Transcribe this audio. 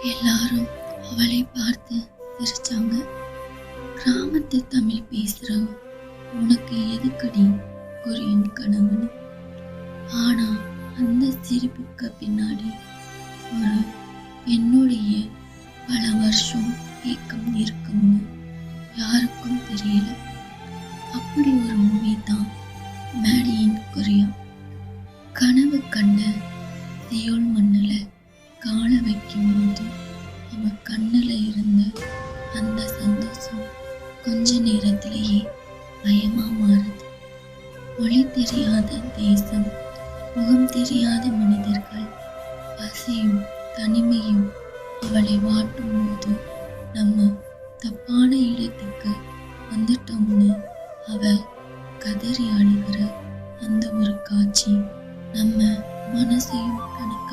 எல்லாரும் அவளை பார்த்து சிரிச்சாங்க. கிராமத்து தமிழ் பேசுற உனக்கு எதுக்கடி கொரியன் கணவன்? ஆனா அந்த சிரிப்புக்கு பின்னாடி ஒரு என்னுடைய பல வருஷம் ஏக்கம் இருக்கும்னு யாருக்கும் தெரியல. அப்படி ஒரு மூவி தான் மேட் இன் கொரியா. கனவு கண்ட சியோல் மண்ணில் கால வைக்கும்போது அவ கண்ணில் இருந்த அந்த சந்தோஷம் கொஞ்ச நேரத்திலேயே பயமா மாறுது. மொழி தெரியாத தேசம், முகம் தெரியாத மனிதர்கள், பசியும் தனிமையும் அவளை வாட்டும் போது நம்ம தப்பான இடத்துக்கு வந்துட்டோம்னு அவ கதறி அழுகிற அந்த ஒரு காட்சி நம்ம மனசையும் கணக்க